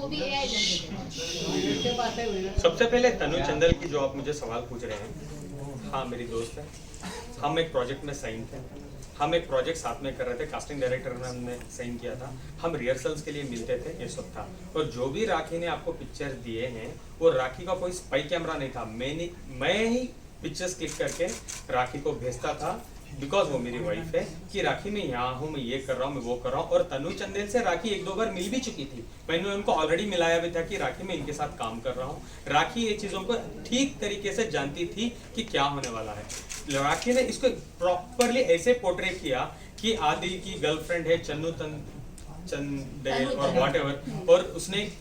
भी AI generated. सबसे पहले तनु चंदेल की जो आप मुझे सवाल पूछ रहे हैं, हाँ मेरी दोस्त है, हम एक प्रोजेक्ट में साइन थे, हम एक प्रोजेक्ट साथ में कर रहे थे, कास्टिंग डायरेक्टर ने हमने साइन किया था, हम रिहर्सल्स के लिए मिलते थे, ये सब था। और जो भी राखी ने आपको पिक्चर दिए हैं वो राखी का कोई स्पाई कैमरा नहीं था, मैं ही पिक्चर्स क्लिक करके राखी को भेजता था, बिकॉज वो मेरी वाइफ है कि राखी मैं यहाँ हूँ, मैं ये कर रहा हूँ, मैं वो कर रहा हूँ। और तनु चंदेल से राखी एक दो बार मिल भी चुकी थी, मैंने उनको ऑलरेडी मिलाया भी था कि राखी मैं इनके साथ काम कर रहा हूँ। राखी ये चीज़ों को ठीक तरीके से जानती थी कि क्या होने वाला है। राखी ने इसको प्रॉपरली ऐसे पोर्ट्रे किया कि आदिल की गर्लफ्रेंड है चन्नू चंदेल और व्हाटएवर, और उसने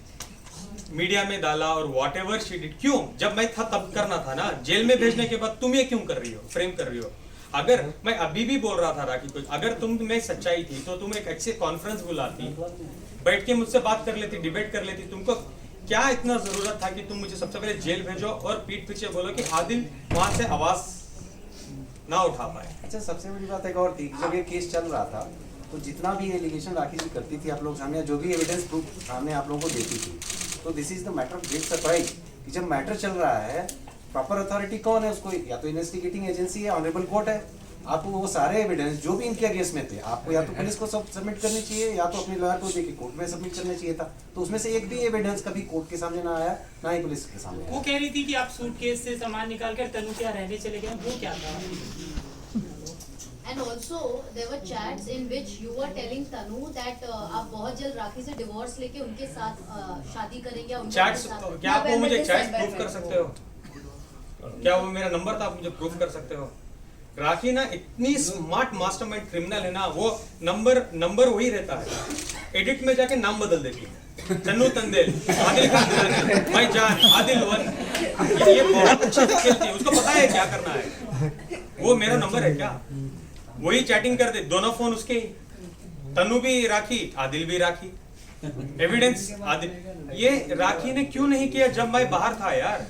मीडिया में डाला और व्हाटएवर शी डिड। क्यों? जब मैं था तब करना था ना, जेल में भेजने के बाद तुम ये क्यों कर रही हो, फ्रेम कर रही हो? अगर मैं अभी भी बोल रहा था राखी को, अगर तुम में सच्चाई थी तो तुम एक अच्छे कॉन्फ्रेंस बुलाती, बैठ के मुझसे बात कर लेती, डिबेट कर लेती। तुमको क्या इतना जरूरत था कि तुम मुझे सबसे पहले जेल भेजो और पीठ पीछे बोलो कि आदिल वहां से आवाज ना उठा पाए? अच्छा, सबसे बड़ी बात एक और थी, जब ये केस चल रहा था तो जितना भी एलिगेशन राखी जी करती थी आप लोग सामने, जो भी एविडेंस प्रूफ सामने आप लोगों को देती थी, तो this is the matter of great surprise कि जब मैटर चल रहा है प्रॉपर अथॉरिटी कौन है उसको, या तो इन्वेस्टिगेटिंग एजेंसी है, ऑनरेबल कोर्ट है। आपको वो सारे एविडेंस जो भी इनके अगेंस्ट में थे, आपको या तो पुलिस को सब सबमिट करनी चाहिए या तो अपने लॉयर को देके कोर्ट में सबमिट करना चाहिए था। तो उसमें से एक भी एविडेंस कभी कोर्ट के सामने ना आया, ना ही पुलिस के सामने आया। वो कह रही थी कि आप सूटकेस से सामान निकाल कर तनु के यहाँ रहने चले गए, वो क्या था? And also there were chats in which you were telling Tanu that आप बहुत जल्द राखी से डिवोर्स लेके उनके साथ शादी करेंगे या उनके चैट्स, साथ। क्या आप वो मुझे चैट्स प्रूफ कर सकते हो? क्या वो मेरा नंबर था, आप मुझे प्रूफ कर सकते हो? राखी ना इतनी स्मार्ट मास्टरमाइंड क्रिमिनल है ना, वो नंबर वही रहता है, एडिट में जाके नाम बदल देती है, चन्नू तंदेल, आदिल खान, भाई जान, आदिल वन। ये बहुत अच्छी खेलती है, उसको पता है क्या करना है। वो मेरा नंबर है क्या? वही चैटिंग कर दे, दोनों फोन उसके ही, तनु भी राखी, आदिल भी राखी, एविडेंस आदिल। ये राखी ने क्यों नहीं किया जब मैं बाहर था यार?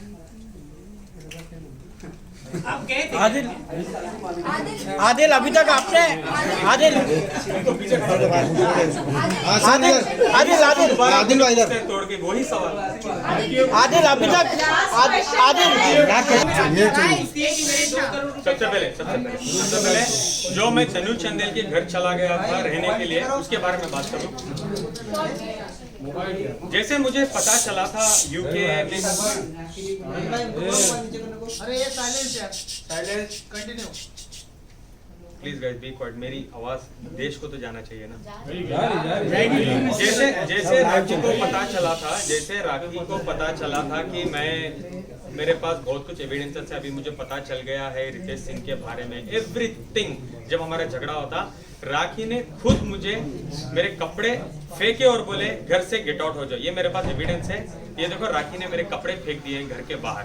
आप गए थे? आदिल अभी तक आपने आदिल तोड़ के वही सवाल। आदिल अभी तक आदिल सबसे पहले जो मैं तनु चंदेल के घर चला गया था रहने के लिए, उसके बारे में बात करूं। जैसे मुझे पता चला था यूके में, प्लीज गाइस बी क्वाइट, मेरी आवाज देश को तो जाना चाहिए ना। जैसे राखी को पता चला था कि मेरे पास बहुत कुछ एविडेंसेस है, अभी मुझे पता चल गया है रितेश सिंह के बारे में एवरीथिंग। जब हमारा झगड़ा होता, राखी ने खुद मुझे मेरे कपड़े फेंके और बोले घर से गेट आउट हो जाओ। ये मेरे पास एविडेंस है, ये देखो राखी ने मेरे कपड़े फेंक दिए घर के बाहर।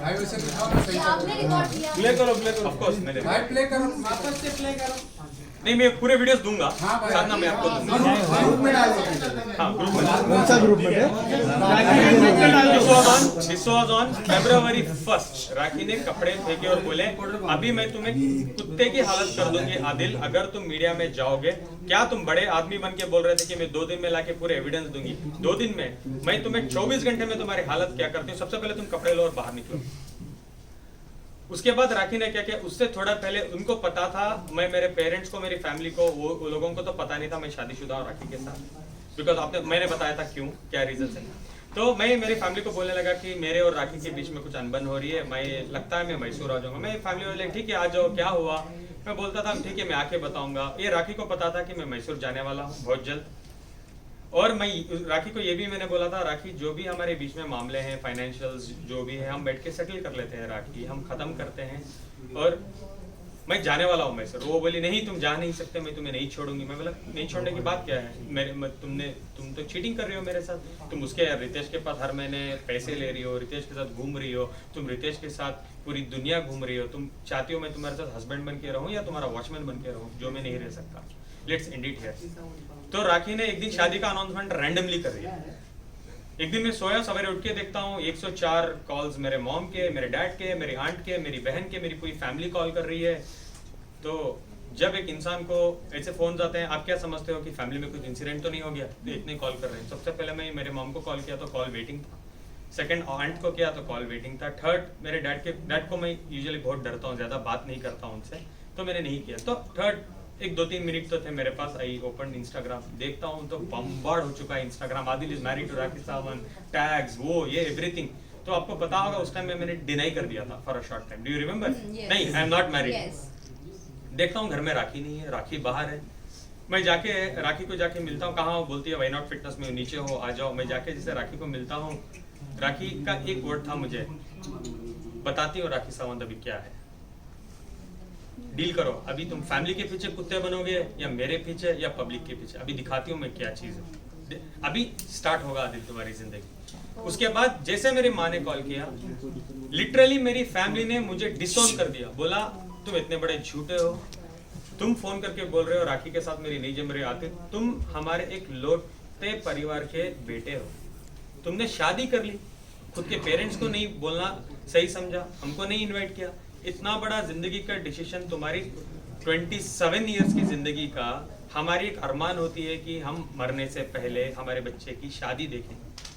आपने रिकॉर्ड किया? प्ले करो ऑफ कोर्स मैंने प्ले करो, वापस से प्ले करो। नहीं, मैं पूरे वीडियोस दूंगा, साधना मैं आपको दूंगा। ग्रुप में डालो। हाँ, ग्रुप में। ग्रुप में This was on February 1st। राखी ने कपड़े फेंके और बोले अभी मैं तुम्हें कुत्ते की हालत कर दूंगी आदिल, अगर तुम मीडिया में जाओगे। क्या तुम बड़े आदमी बन के बोल रहे थे कि मैं 2 दिन में लाके पूरे एविडेंस दूंगी? 2 दिन में मैं तुम्हें 24 घंटे में तुम्हारी हालत क्या करती हूँ। सबसे पहले तुम कपड़े लो और बाहर निकलो। उसके बाद राखी ने क्या किया, उससे थोड़ा पहले उनको पता था, मैं मेरे पेरेंट्स को, मेरी फैमिली को, वो लोगों को तो पता नहीं था मैं शादीशुदा हूँ राखी के साथ, बिकॉज मैंने बताया था क्यों, क्या रीजन है। तो मैं मेरी फैमिली को बोलने लगा कि मेरे और राखी के बीच में कुछ अनबन हो रही है, मैं लगता है मैं मैसूर आ जाऊंगा। मेरी फैमिली वाले ठीक है आ जाओ, क्या हुआ? मैं बोलता था ठीक है मैं आके बताऊंगा। ये राखी को पता था कि मैं मैसूर जाने वाला हूँ बहुत जल्द। और मैं राखी को ये भी मैंने बोला था, राखी जो भी हमारे बीच में मामले हैं, फाइनेंशियल्स जो भी है, हम बैठ के सेटल कर लेते हैं राखी, हम खत्म करते हैं और मैं जाने वाला हूँ मैसूर। वो बोली नहीं तुम जा नहीं सकते, मैं तुम्हें नहीं छोड़ूंगी। मैं बोला नहीं छोड़ने की बात क्या है, तुम तो चीटिंग कर रही हो मेरे साथ, तुम उसके रितेश के पास हर महीने पैसे ले रही हो, रितेश के साथ घूम रही हो, तुम रितेश के साथ पूरी दुनिया घूम रही हो, तुम चाहती हो मैं तुम्हारे साथ हस्बैंड बन के रहूँ या तुम्हारा वॉचमैन बन के रहूँ, जो मैं नहीं रह सकता। Let's end it here. तो राखी ने एक दिन शादी का अनाउंसमेंट रैंडमली कर दिया। एक दिन मैं सोया, सवेरे उठ के देखता हूँ 104 कॉल्स मेरे मॉम के, मेरे डैड के, मेरी आंट के, मेरी बहन के, मेरी पूरी फैमिली कॉल कर रही है। तो जब एक इंसान को ऐसे फोन आते हैं, आप क्या समझते हो कि फैमिली में कुछ इंसिडेंट तो नहीं हो गया, तो इतने कॉल कर रहे हैं। सबसे पहले मैं मेरे मॉम को कॉल किया तो कॉल वेटिंग था, सेकंड आंट को किया तो कॉल वेटिंग था, थर्ड मेरे डैड को मैं यूजुअली बहुत डरता हूँ, ज़्यादा बात नहीं करता हूँ उनसे, तो मैंने नहीं किया। तो थर्ड एक 2-3 मिनट तो थे मेरे पास, आई ओपन इंस्टाग्राम, देखता हूँ तो बम्बार्ड हो चुका है Instagram, Adil is married to Rakhi Sawant, tags, वो ये एवरीथिंग। तो आपको पता होगा उस टाइम में मैंने डिनाई कर दिया था for a short time, do you remember? नहीं, आई एम नॉट मैरिड। देखता हूँ घर में राखी नहीं है, राखी बाहर है। मैं जाके राखी को जाके मिलता हूँ, कहाँ हो, बोलती है वाई नॉट फिटनेस में नीचे हो, आ जाओ। मैं जाके जैसे राखी को मिलता हूँ, राखी का एक वर्ड था मुझे, बताती हूँ राखी सावंत अभी क्या है, डील करो, अभी तुम फैमिली के पीछे कुत्ते बनोगे या मेरे पीछे या पब्लिक के पीछे, अभी दिखाती हूँ मैं क्या चीज़ है, अभी स्टार्ट होगा आदिल तुम्हारी जिंदगी। उसके बाद जैसे मेरी माँ ने कॉल किया, लिटरली मेरी फैमिली ने मुझे डिसोन कर दिया, बोला तुम इतने बड़े झूठे हो, तुम फोन करके बोल रहे हो राखी के साथ मेरी नहीं जम रही आती, तुम हमारे एक लौटे परिवार के बेटे हो, तुमने शादी कर ली, खुद के पेरेंट्स को नहीं बोलना सही समझा, हमको नहीं इनवाइट किया, इतना बड़ा जिंदगी का डिसीजन तुम्हारी 27 इयर्स की जिंदगी का, हमारी एक अरमान होती है कि हम मरने से पहले हमारे बच्चे की शादी देखें,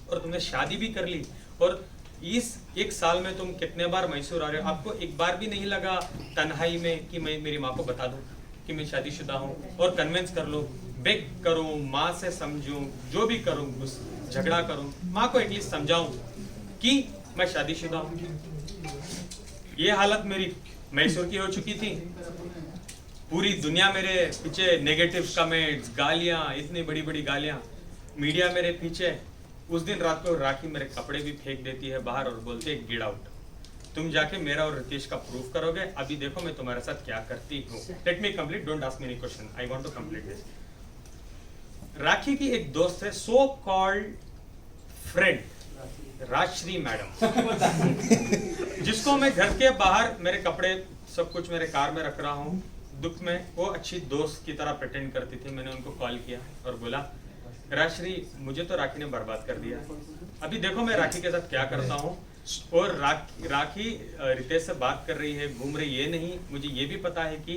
और तुमने शादी भी कर ली, और इस 1 साल में तुम कितने बार मैसूर आ रहे हो, आपको एक बार भी नहीं लगा तन्हाई में कि मैं मेरी माँ को बता दूं कि मैं शादीशुदा हूँ और कन्विंस कर लो, बेग करूँ, माँ से समझूं, जो भी करूँ, झगड़ा करूँ, माँ को एटलीस्ट समझाऊं कि मैं शादीशुदा हूँ। ये हालत मेरी मैसूर की हो चुकी थी, पूरी दुनिया मेरे पीछे नेगेटिव कमेंट्स, गालियाँ, इतनी बड़ी बड़ी गालियाँ, मीडिया मेरे पीछे। उस दिन रात को राखी मेरे कपड़े भी फेंक देती है बाहर और बोलती है गेट आउट, तुम जाके मेरा और रितेश का प्रूफ करोगे, अभी देखो मैं तुम्हारे साथ क्या करती हूँ। Let me complete, don't ask me any question, I want to complete this. Rakhi की एक दोस्त है, so called friend, Rajshri madam, जिसको मैं घर के बाहर मेरे कपड़े सब कुछ मेरे कार में रख रहा हूँ, दुख में वो अच्छी दोस्त की तरह प्रिटेंड करती थी। मैंने उनको कॉल किया और बोला राजश्री, मुझे तो राखी ने बर्बाद कर दिया, अभी देखो मैं राखी के साथ क्या करता हूँ। और राखी रितेश से बात कर रही है, घूम रही, ये नहीं, मुझे ये भी पता है कि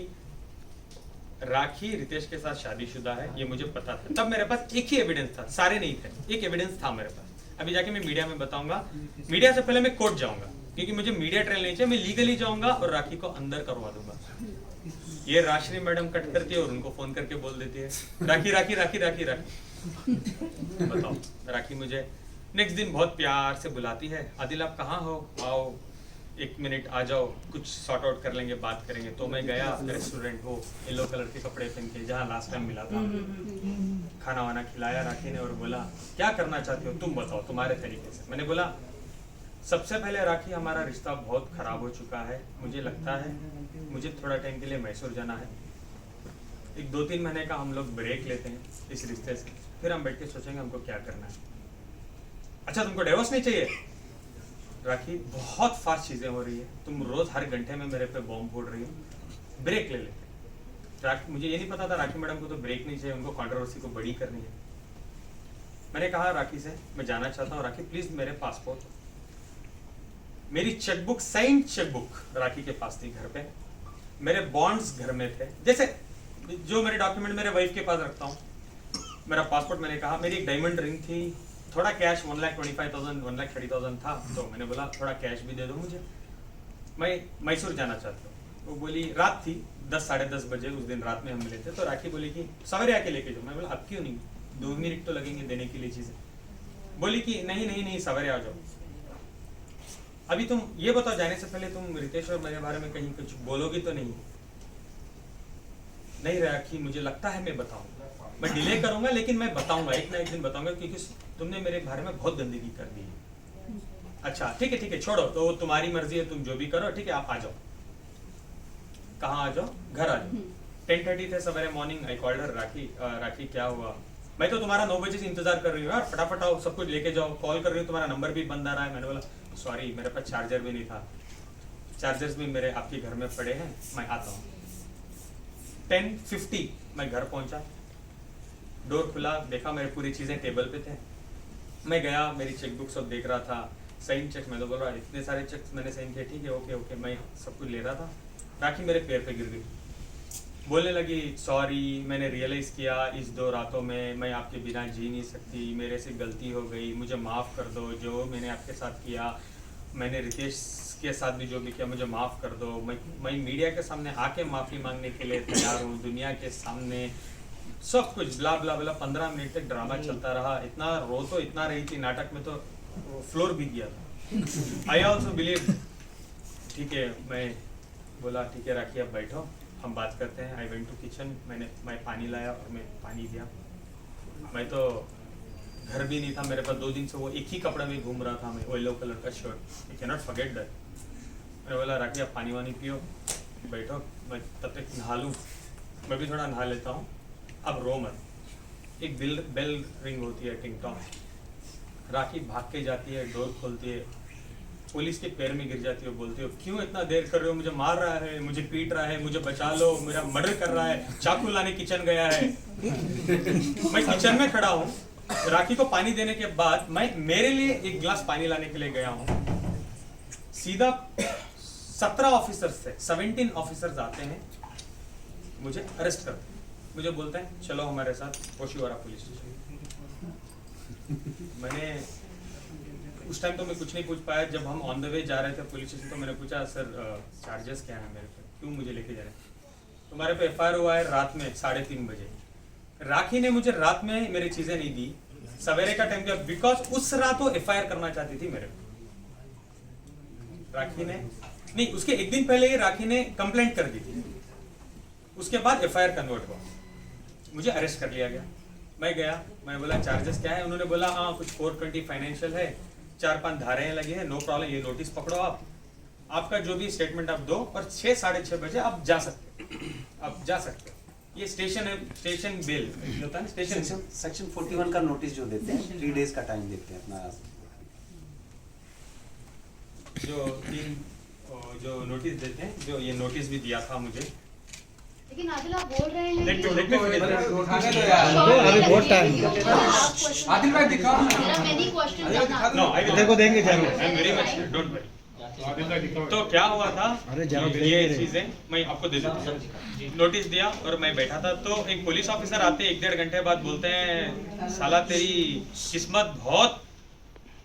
राखी रितेश के साथ शादीशुदा है, ये मुझे पता था। तब मेरे पास एक ही एविडेंस था, सारे नहीं थे, एक एविडेंस था मेरे पास। अभी जाके मैं मीडिया में बताऊंगा, मीडिया से पहले मैं कोर्ट जाऊंगा, क्योंकि मुझे मीडिया ट्रायल नहीं चाहिए, मैं लीगली जाऊंगा और राखी को अंदर करवा दूंगा। ये राजश्री मैडम कट करती है और उनको फोन करके बोल देती है राखी राखी राखी राखी राखी। बताओ, राखी मुझे नेक्स्ट दिन बहुत प्यार से बुलाती है, आदिल आप कहाँ हो, आओ 1 मिनट आ जाओ, कुछ सॉर्ट आउट कर लेंगे, बात करेंगे। तो मैं गया रेस्टोरेंट, वो येलो कलर के कपड़े पहन के, जहाँ लास्ट टाइम मिला था, खाना वाना खिलाया राखी ने और बोला क्या करना चाहती हो तुम बताओ तुम्हारे तरीके से। मैंने बोला सबसे पहले राखी, हमारा रिश्ता बहुत खराब हो चुका है, मुझे लगता है मुझे थोड़ा टाइम के लिए मैसूर जाना है, एक 2-3 महीने का हम लोग ब्रेक लेते हैं इस रिश्ते से, फिर हम बैठ के सोचेंगे हमको क्या करना है। अच्छा तुमको डिवोर्स नहीं चाहिए? राखी बहुत फास्ट चीजें हो रही है, तुम रोज हर घंटे में मेरे पे बॉम्ब फोड़ रही हो, ब्रेक ले लेते। मुझे ये नहीं पता था राखी मैडम को तो ब्रेक नहीं चाहिए, उनको कंट्रोवर्सी को बड़ी करनी है। मैंने कहा राखी से मैं जाना चाहता हूँ, राखी प्लीज मेरे पासपोर्ट, मेरी चेकबुक, साइंड चेकबुक राखी के पास थी घर पे, मेरे बॉन्ड्स घर में थे, जैसे जो मेरे डॉक्यूमेंट मेरे वाइफ के पास रखता हूँ, मेरा पासपोर्ट। मैंने कहा मेरी एक डायमंड रिंग थी, थोड़ा कैश 1,25,000 1,30,000 था, तो मैंने बोला थोड़ा कैश भी दे दो मुझे, मैं मैसूर जाना चाहता हूँ। वो बोली, रात थी 10 साढ़े 10 बजे, उस दिन रात में हम मिले थे, तो राखी बोली कि सवेरे आके लेके जाओ। मैं बोला अब क्यों नहीं, 2 मिनट तो लगेंगे देने के लिए चीजें। बोली कि नहीं नहीं नहीं सवेरे आ जाओ। अभी तुम ये बताओ, जाने से पहले तुम रितेश और मेरे बारे में कहीं कुछ बोलोगी तो नहीं? नहीं राखी, मुझे लगता है मैं बताऊंगा, मैं डिले करूंगा लेकिन मैं बताऊंगा, एक ना एक दिन बताऊंगा, क्योंकि तुमने मेरे बारे में बहुत गंदगी कर दी है। अच्छा ठीक है छोड़ो, तो तुम्हारी मर्जी है, तुम जो भी करो, ठीक है आप आ जाओ। कहाँ आ जाओ? घर आ जाओ। 10:30 थे सवेरे मॉर्निंग, आई कॉल्ड हर, राखी क्या हुआ, मैं तो तुम्हारा 9 बजे से इंतजार कर रही हूँ यार, फटाफट आओ, सब कुछ लेके जाओ, कॉल कर रही हूँ, तुम्हारा नंबर भी बंद आ रहा है। मैंने बोला सॉरी मेरे पास चार्जर भी नहीं था, चार्जर्स भी मेरे आपके घर में पड़े हैं, मैं आता हूँ। 10:50 मैं घर पहुंचा, डोर खुला, देखा मेरी पूरी चीजें टेबल पे थे। मैं गया, मेरी चेकबुक सब देख रहा था, साइन चेक, मैं तो बोल रहा इतने सारे चेक्स मैंने साइन किए, ठीक है ओके मैं सब कुछ ले रहा था। राखी मेरे पैर पे गिर गई, बोलने लगी सॉरी, मैंने रियलाइज़ किया इस 2 रातों में मैं आपके बिना जी नहीं सकती, मेरे से गलती हो गई, मुझे माफ़ कर दो, जो मैंने आपके साथ किया, मैंने रितेश के साथ भी जो भी किया, मुझे माफ़ कर दो। मैं मीडिया के सामने आके माफ़ी मांगने के लिए तैयार हूँ, दुनिया के सामने सब कुछ ब्ला ब्ला ब्ला। 15 मिनट तक ड्रामा चलता रहा। इतना रो तो इतना रही थी नाटक में, तो फ्लोर भी गया था। आई ऑल्सो बिलीव, ठीक है, मैं बोला ठीक है राखी अब बैठो, हम बात करते हैं। आई वेंट टू किचन, मैं पानी लाया और मैं पानी दिया। मैं तो घर भी नहीं था मेरे पास, 2 दिन से वो एक ही कपड़े में घूम रहा था मैं, येलो कलर का shirt. I can not forget that. मैं बोला राखी आप पानी वानी पियो, बैठो, मैं तब तक नहा लूँ, मैं भी थोड़ा नहा लेता हूँ, अब रो मत। एक बेल रिंग होती है, टिंग टॉन्ग। राखी भाग के जाती है, डोर खोलती है, पुलिस के पैर में गिर जाती है, बोलती हो क्यों इतना देर कर रहे हो, मुझे मार रहा है, मुझे पीट रहा है, मुझे बचा लो, मेरा मर्डर कर रहा है, चाकू लाने किचन गया है। मैं किचन में खड़ा हूँ, राखी को पानी देने के बाद मैं मेरे लिए एक गिलास पानी लाने के लिए गया हूँ। सीधा 17 ऑफिसर्स थे, 17 ऑफिसर्स आते हैं, मुझे अरेस्ट करते हैं, मुझे बोलते हैं चलो हमारे साथ ओशिवारा पुलिस स्टेशन। मैंने उस टाइम तो मैं कुछ नहीं पूछ पाया। जब हम ऑन द वे जा रहे थे पुलिस स्टेशन तो मैंने पूछा सर चार्जेस क्या है मेरे पे, क्यों मुझे लेके जा रहे हैं? तुम्हारे पे एफआईआर हुआ है रात में 3:30 बजे। राखी ने मुझे रात में मेरी चीजें नहीं दी, सवेरे का टाइम दिया, बिकॉज उस रात वो एफआईआर करना चाहती थी मेरे पे। राखी ने नहीं, उसके एक दिन पहले ही राखी ने कंप्लेंट कर दी थी, उसके बाद एफआईआर कन्वर्ट हुआ, मुझे अरेस्ट कर लिया गया। मैं गया, मैं बोला चार्जेस क्या है? उन्होंने बोला हाँ कुछ 420 फाइनेंशियल है, 4-5 धाराएं लगी है, नो प्रॉब्लम, ये नोटिस पकड़ो आपका जो भी स्टेटमेंट आप दो और 6-6:30 बजे आप जा सकते हो। ये स्टेशन है, स्टेशन बेल होता है ना, स्टेशन सेक्शन 41 का नोटिस जो देते हैं, 3 डेज का टाइम देते हैं अपना, जो नोटिस देते हैं, जो ये नोटिस भी दिया था मुझे। लेकिन आदिल आप बोल रहे हैं अभी बहुत टाइम। आदिल भाई दिखाओ ना। मेरा मैनी क्वेश्चन नो आई देखो देंगे जरूर। I am very much, don't worry. तो क्या हुआ था, अरे जरूर ये देंगे। चीजें मैं आपको दे देता हूँ। नोटिस दिया और मैं बैठा था, तो एक पुलिस ऑफिसर आते 1-1.5 घंटे बाद, बोलते हैं साला तेरी किस्मत बहुत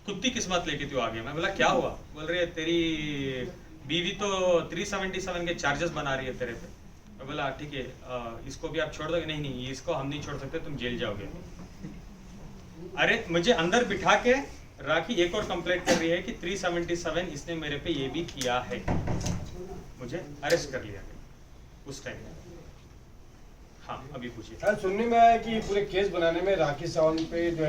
कुत्ती किस्मत लेके तू आ गया। मैं बोला क्या हुआ? बोल रही है तेरी बीवी तो 377 के चार्जेस बना रही है तेरे पे। मैं बोला ठीक है, इसको भी आप छोड़ दोगे? नहीं, इसको हम नहीं छोड़ सकते, तुम जेल जाओगे। अरे मुझे अंदर बिठा के राखी एक और कंप्लेंट कर रही है कि 377 इसने मेरे पे ये भी किया है, मुझे अरेस्ट कर लिया गया उस टाइम। हाँ अभी पूछिए। सुनने में आया कि पूरे केस बनाने में राखी सावंत पे जो है